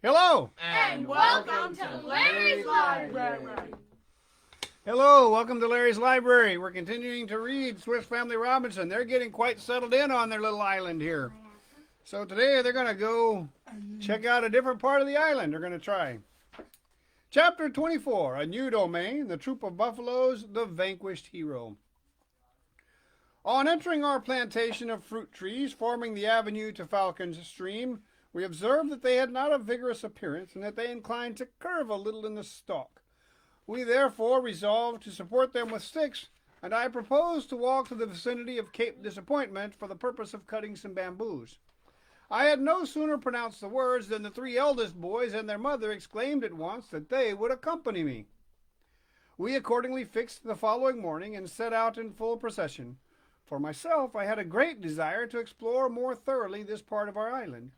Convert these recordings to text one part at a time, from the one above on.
Hello! And welcome to Larry's Library. Hello, welcome to Larry's Library. We're continuing to read Swiss Family Robinson. They're getting quite settled in on their little island here. So today they're going to go check out a different part of the island. They're going to try. Chapter 24, A New Domain, The Troop of Buffaloes, The Vanquished Hero. On entering our plantation of fruit trees forming the avenue to Falcon's Stream, we observed that they had not a vigorous appearance and that they inclined to curve a little in the stalk. We therefore resolved to support them with sticks, and I proposed to walk to the vicinity of Cape Disappointment for the purpose of cutting some bamboos. I had no sooner pronounced the words than the three eldest boys and their mother exclaimed at once that they would accompany me. We accordingly fixed the following morning and set out in full procession. For myself, I had a great desire to explore more thoroughly this part of our island.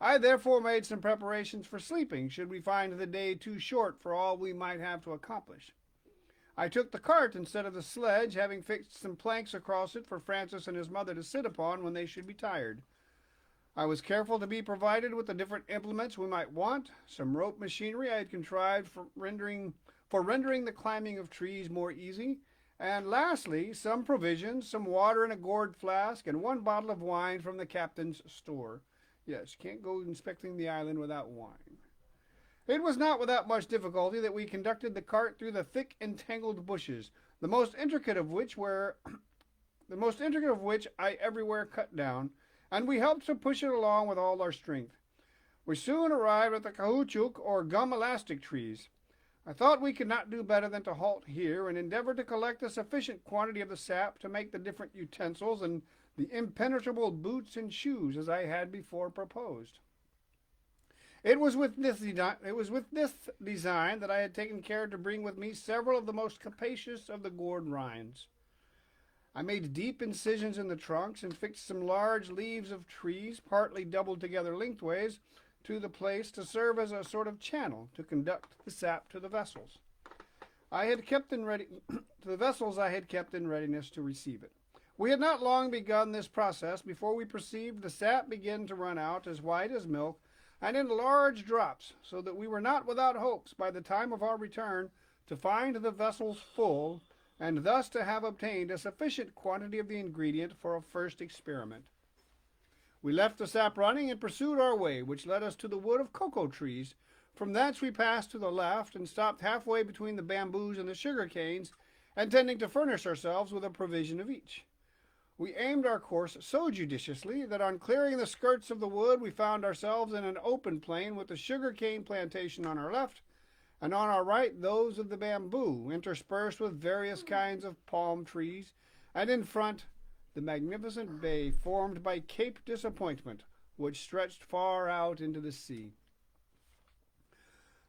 I therefore made some preparations for sleeping, should we find the day too short for all we might have to accomplish. I took the cart instead of the sledge, having fixed some planks across it for Francis and his mother to sit upon when they should be tired. I was careful to be provided with the different implements we might want. Some rope machinery I had contrived for rendering the climbing of trees more easy, and lastly, some provisions, some water in a gourd flask, and one bottle of wine from the captain's store. Yes, you can't go inspecting the island without wine. It was not without much difficulty that we conducted the cart through the thick entangled bushes, the most intricate of which I everywhere cut down, and we helped to push it along with all our strength. We soon arrived at the caoutchouc or gum elastic trees. I thought we could not do better than to halt here and endeavor to collect a sufficient quantity of the sap to make the different utensils and the impenetrable boots and shoes as I had before proposed. It was with this design that I had taken care to bring with me several of the most capacious of the gourd rinds. I made deep incisions in the trunks and fixed some large leaves of trees, partly doubled together lengthways, to the place to serve as a sort of channel to conduct the sap to the vessels. I had kept in readiness to receive it. We had not long begun this process before we perceived the sap begin to run out as white as milk and in large drops, so that we were not without hopes by the time of our return to find the vessels full, and thus to have obtained a sufficient quantity of the ingredient for a first experiment. We left the sap running and pursued our way, which led us to the wood of cocoa trees. From thence we passed to the left and stopped halfway between the bamboos and the sugar canes, intending to furnish ourselves with a provision of each. We aimed our course so judiciously that on clearing the skirts of the wood we found ourselves in an open plain with the sugar cane plantation on our left, and on our right those of the bamboo, interspersed with various kinds of palm trees, and in front the magnificent bay formed by Cape Disappointment, which stretched far out into the sea.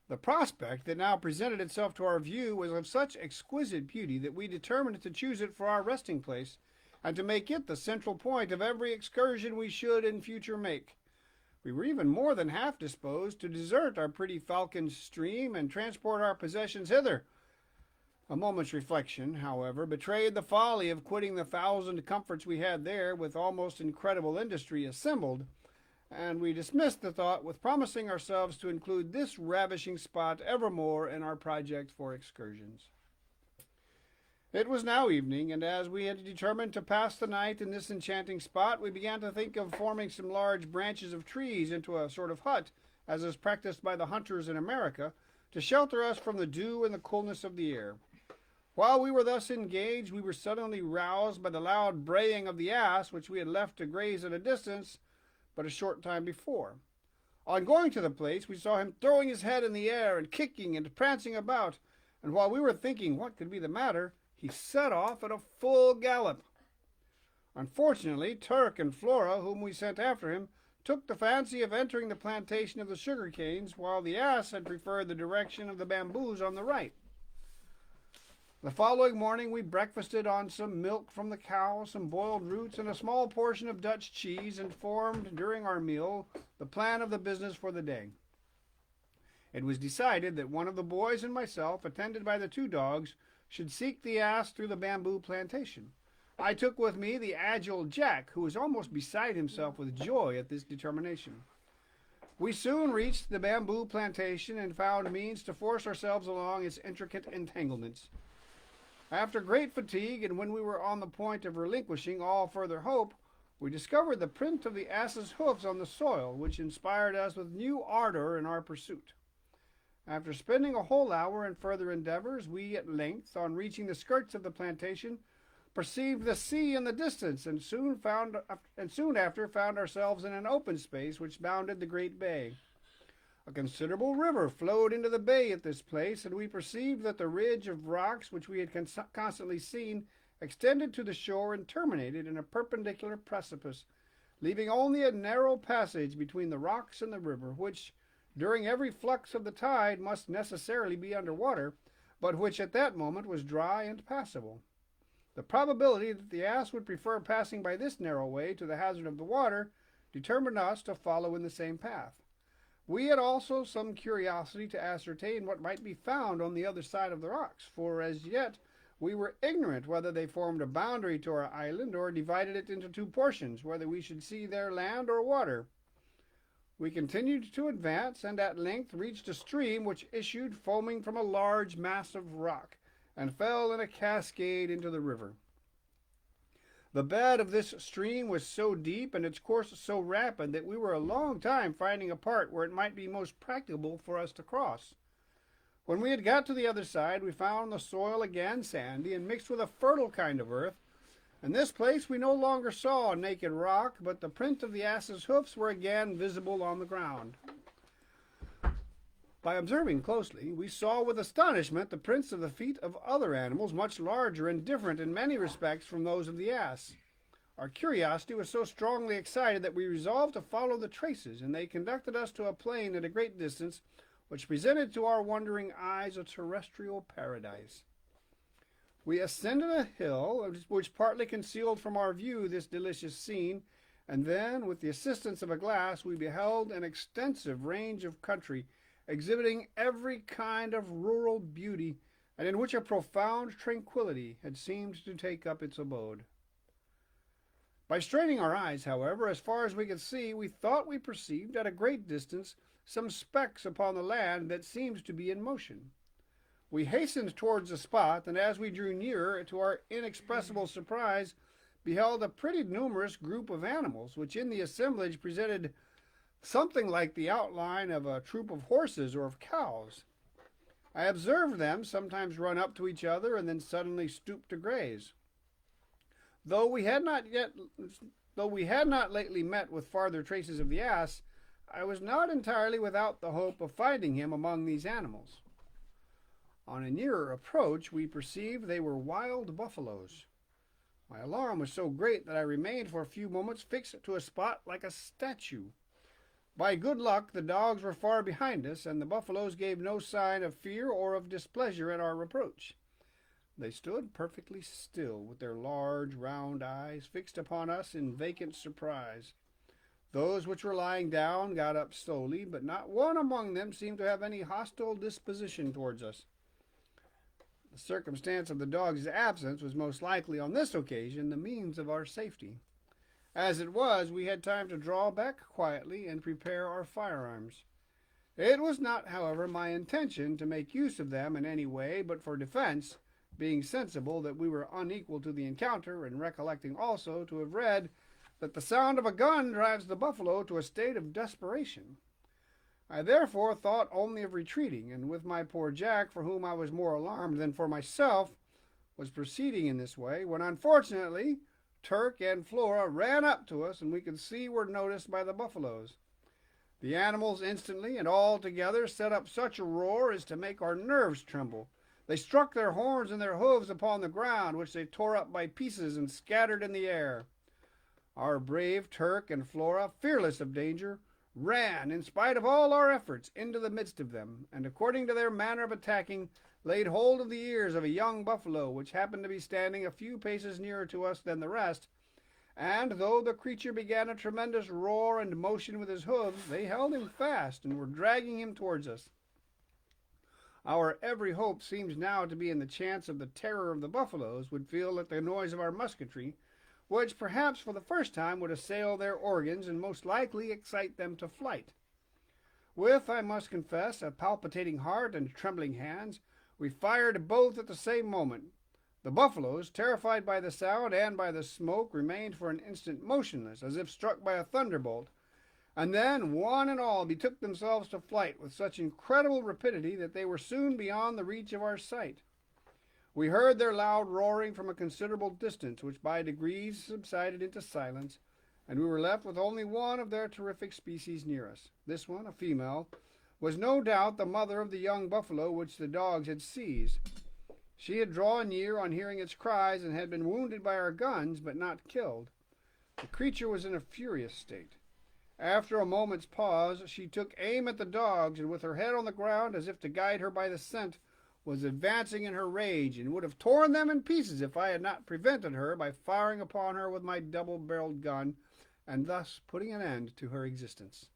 The prospect that now presented itself to our view was of such exquisite beauty that we determined to choose it for our resting place, and to make it the central point of every excursion we should in future make. We were even more than half disposed to desert our pretty Falcon's Stream and transport our possessions hither. A moment's reflection, however, betrayed the folly of quitting the 1,000 comforts we had there with almost incredible industry assembled, and we dismissed the thought with promising ourselves to include this ravishing spot evermore in our project for excursions. It was now evening, and as we had determined to pass the night in this enchanting spot, we began to think of forming some large branches of trees into a sort of hut, as is practiced by the hunters in America, to shelter us from the dew and the coolness of the air. While we were thus engaged, we were suddenly roused by the loud braying of the ass, which we had left to graze at a distance but a short time before. On going to the place, we saw him throwing his head in the air and kicking and prancing about, and while we were thinking what could be the matter, he set off at a full gallop. Unfortunately, Turk and Flora, whom we sent after him, took the fancy of entering the plantation of the sugar canes, while the ass had preferred the direction of the bamboos on the right. The following morning we breakfasted on some milk from the cow, some boiled roots, and a small portion of Dutch cheese, and formed, during our meal, the plan of the business for the day. It was decided that one of the boys and myself, attended by the two dogs, should seek the ass through the bamboo plantation. I took with me the agile Jack, who was almost beside himself with joy at this determination. We soon reached the bamboo plantation and found means to force ourselves along its intricate entanglements. After great fatigue, and when we were on the point of relinquishing all further hope, we discovered the print of the ass's hoofs on the soil, which inspired us with new ardor in our pursuit. After spending a whole hour in further endeavors, we at length, on reaching the skirts of the plantation, perceived the sea in the distance, and soon after found ourselves in an open space which bounded the great bay. A considerable river flowed into the bay at this place, and we perceived that the ridge of rocks which we had constantly seen extended to the shore and terminated in a perpendicular precipice, leaving only a narrow passage between the rocks and the river, which, during every flux of the tide, must necessarily be under water, but which at that moment was dry and passable. The probability that the ass would prefer passing by this narrow way to the hazard of the water determined us to follow in the same path. We had also some curiosity to ascertain what might be found on the other side of the rocks, for as yet we were ignorant whether they formed a boundary to our island or divided it into two portions, whether we should see there land or water. We continued to advance, and at length reached a stream which issued foaming from a large mass of rock, and fell in a cascade into the river. The bed of this stream was so deep and its course so rapid that we were a long time finding a part where it might be most practicable for us to cross. When we had got to the other side, we found the soil again sandy and mixed with a fertile kind of earth. In this place we no longer saw a naked rock, but the print of the ass's hoofs were again visible on the ground. By observing closely, we saw with astonishment the prints of the feet of other animals much larger and different in many respects from those of the ass. Our curiosity was so strongly excited that we resolved to follow the traces, and they conducted us to a plain at a great distance, which presented to our wondering eyes a terrestrial paradise. We ascended a hill which partly concealed from our view this delicious scene, and then, with the assistance of a glass, we beheld an extensive range of country, exhibiting every kind of rural beauty, and in which a profound tranquillity had seemed to take up its abode. By straining our eyes, however, as far as we could see, we thought we perceived at a great distance some specks upon the land that seemed to be in motion. We hastened towards the spot, and as we drew nearer, to our inexpressible surprise, beheld a pretty numerous group of animals, which in the assemblage presented something like the outline of a troop of horses or of cows. I observed them sometimes run up to each other and then suddenly stoop to graze. Though we had not lately met with farther traces of the ass, I was not entirely without the hope of finding him among these animals. On a nearer approach, we perceived they were wild buffaloes. My alarm was so great that I remained for a few moments fixed to a spot like a statue. By good luck, the dogs were far behind us, and the buffaloes gave no sign of fear or of displeasure at our approach. They stood perfectly still, with their large, round eyes fixed upon us in vacant surprise. Those which were lying down got up slowly, but not one among them seemed to have any hostile disposition towards us. The circumstance of the dog's absence was most likely on this occasion the means of our safety. As it was, we had time to draw back quietly and prepare our firearms. It was not, however, my intention to make use of them in any way but for defense, being sensible that we were unequal to the encounter, and recollecting also to have read that the sound of a gun drives the buffalo to a state of desperation. I therefore thought only of retreating, and with my poor Jack, for whom I was more alarmed than for myself, was proceeding in this way, when unfortunately Turk and Flora ran up to us, and we could see were noticed by the buffaloes. The animals instantly and all together set up such a roar as to make our nerves tremble. They struck their horns and their hoofs upon the ground, which they tore up by pieces and scattered in the air. Our brave Turk and Flora, fearless of danger, ran, in spite of all our efforts, into the midst of them, and according to their manner of attacking, laid hold of the ears of a young buffalo, which happened to be standing a few paces nearer to us than the rest, and though the creature began a tremendous roar and motion with his hooves, they held him fast and were dragging him towards us. Our every hope seems now to be in the chance of the terror of the buffaloes would feel at the noise of our musketry, which perhaps for the first time would assail their organs and most likely excite them to flight. With, I must confess, a palpitating heart and trembling hands, we fired both at the same moment. The buffaloes, terrified by the sound and by the smoke, remained for an instant motionless, as if struck by a thunderbolt, and then one and all betook themselves to flight with such incredible rapidity that they were soon beyond the reach of our sight. We heard their loud roaring from a considerable distance, which by degrees subsided into silence, and we were left with only one of their terrific species near us. This one, a female, was no doubt the mother of the young buffalo which the dogs had seized. She had drawn near on hearing its cries and had been wounded by our guns, but not killed. The creature was in a furious state. After a moment's pause, she took aim at the dogs, and with her head on the ground, as if to guide her by the scent, was advancing in her rage, and would have torn them in pieces if I had not prevented her by firing upon her with my double-barreled gun, and thus putting an end to her existence.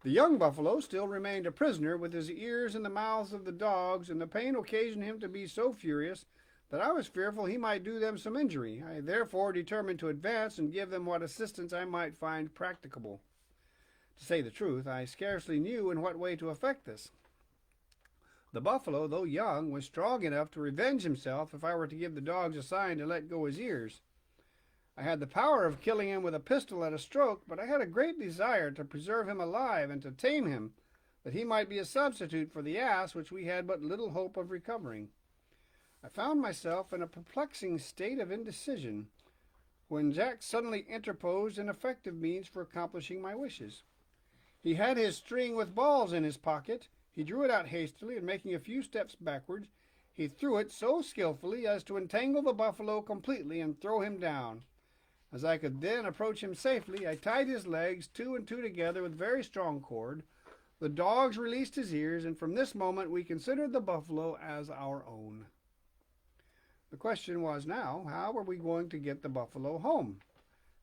The young buffalo still remained a prisoner with his ears in the mouths of the dogs, and the pain occasioned him to be so furious that I was fearful he might do them some injury. I therefore determined to advance and give them what assistance I might find practicable. To say the truth, I scarcely knew in what way to effect this. The buffalo, though young, was strong enough to revenge himself if I were to give the dogs a sign to let go his ears. I had the power of killing him with a pistol at a stroke, but I had a great desire to preserve him alive and to tame him, that he might be a substitute for the ass which we had but little hope of recovering. I found myself in a perplexing state of indecision, when Jack suddenly interposed an effective means for accomplishing my wishes. He had his string with balls in his pocket. He drew it out hastily, and making a few steps backwards, he threw it so skillfully as to entangle the buffalo completely and throw him down. As I could then approach him safely, I tied his legs two and two together with very strong cord. The dogs released his ears, and from this moment we considered the buffalo as our own. The question was now, how were we going to get the buffalo home?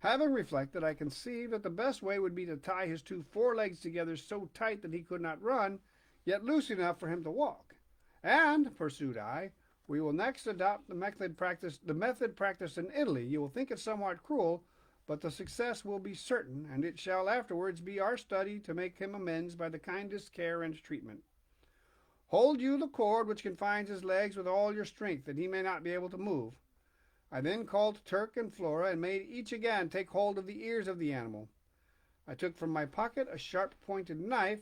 Having reflected, I conceived that the best way would be to tie his two forelegs together so tight that he could not run, yet loose enough for him to walk. And, pursued I, we will next adopt the method practiced in Italy. You will think it somewhat cruel, but the success will be certain, and it shall afterwards be our study to make him amends by the kindest care and treatment. Hold you the cord which confines his legs with all your strength, that he may not be able to move. I then called Turk and Flora, and made each again take hold of the ears of the animal. I took from my pocket a sharp-pointed knife,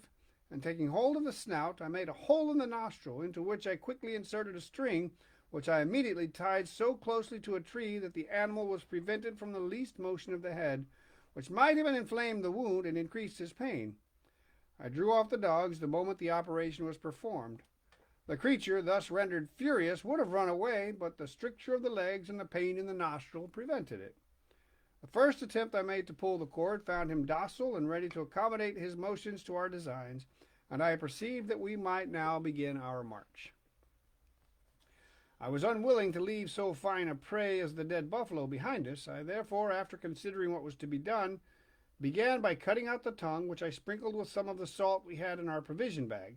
and taking hold of the snout, I made a hole in the nostril, into which I quickly inserted a string, which I immediately tied so closely to a tree that the animal was prevented from the least motion of the head, which might even inflame the wound and increase his pain. I drew off the dogs the moment the operation was performed. The creature, thus rendered furious, would have run away, but the stricture of the legs and the pain in the nostril prevented it. The first attempt I made to pull the cord found him docile and ready to accommodate his motions to our designs, and I perceived that we might now begin our march. I was unwilling to leave so fine a prey as the dead buffalo behind us. I therefore, after considering what was to be done, began by cutting out the tongue, which I sprinkled with some of the salt we had in our provision bag.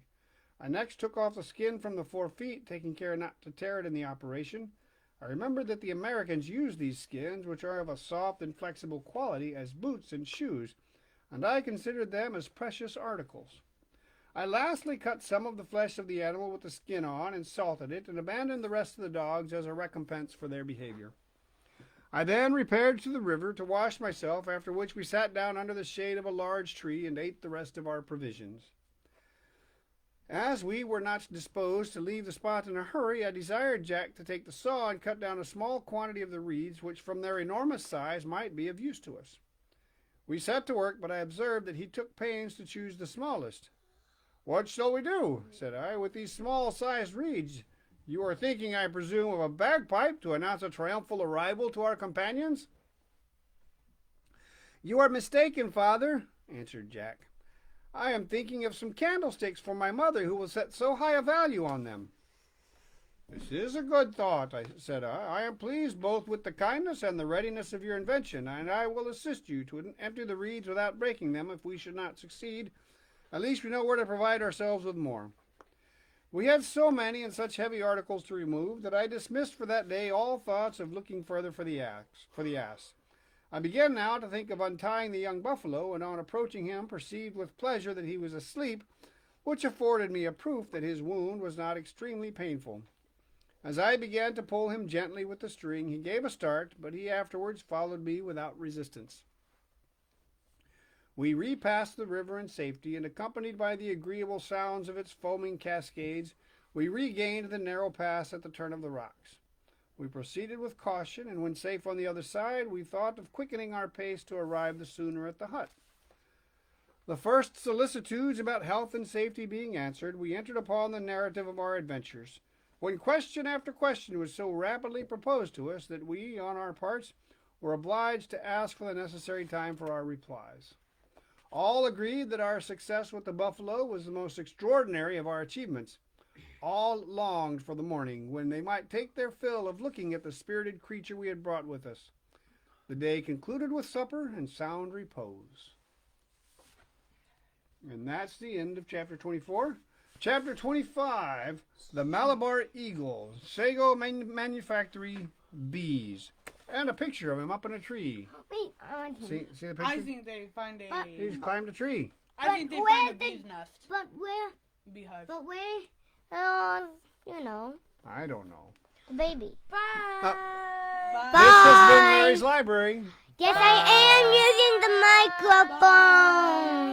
I next took off the skin from the 4 feet, taking care not to tear it in the operation. I remembered that the Americans use these skins, which are of a soft and flexible quality, as boots and shoes, and I considered them as precious articles. I lastly cut some of the flesh of the animal with the skin on, and salted it, and abandoned the rest of the dogs as a recompense for their behavior. I then repaired to the river to wash myself, after which we sat down under the shade of a large tree and ate the rest of our provisions. As we were not disposed to leave the spot in a hurry, I desired Jack to take the saw and cut down a small quantity of the reeds, which from their enormous size might be of use to us. We set to work, but I observed that he took pains to choose the smallest. "What shall we do," said I, "with these small-sized reeds? You are thinking, I presume, of a bagpipe to announce a triumphal arrival to our companions?" "You are mistaken, father," answered Jack. "I am thinking of some candlesticks for my mother, who will set so high a value on them." "This is a good thought," said I. "I am pleased both with the kindness and the readiness of your invention, and I will assist you to empty the reeds without breaking them. If we should not succeed, at least we know where to provide ourselves with more." We had so many and such heavy articles to remove that I dismissed for that day all thoughts of looking further for the ass. I began now to think of untying the young buffalo, and on approaching him perceived with pleasure that he was asleep, which afforded me a proof that his wound was not extremely painful. As I began to pull him gently with the string, he gave a start, but he afterwards followed me without resistance. We repassed the river in safety, and accompanied by the agreeable sounds of its foaming cascades, we regained the narrow pass at the turn of the rocks. We proceeded with caution, and when safe on the other side, we thought of quickening our pace to arrive the sooner at the hut. The first solicitudes about health and safety being answered, we entered upon the narrative of our adventures, when question after question was so rapidly proposed to us that we, on our parts, were obliged to ask for the necessary time for our replies. All agreed that our success with the buffalo was the most extraordinary of our achievements. All longed for the morning when they might take their fill of looking at the spirited creature we had brought with us. The day concluded with supper and sound repose. And that's the end of chapter 24. Chapter 25, The Malabar Eagle, Sago Manufactory Bees. And a picture of him up in a tree. Wait on him. See the picture? I think they find a. He's climbed a tree. I think they But find a where bee's nest. But where? Beehive. But where? You know, I don't know. the baby. Bye. Bye. This has been Mary's Library. Yes, I am using the microphone.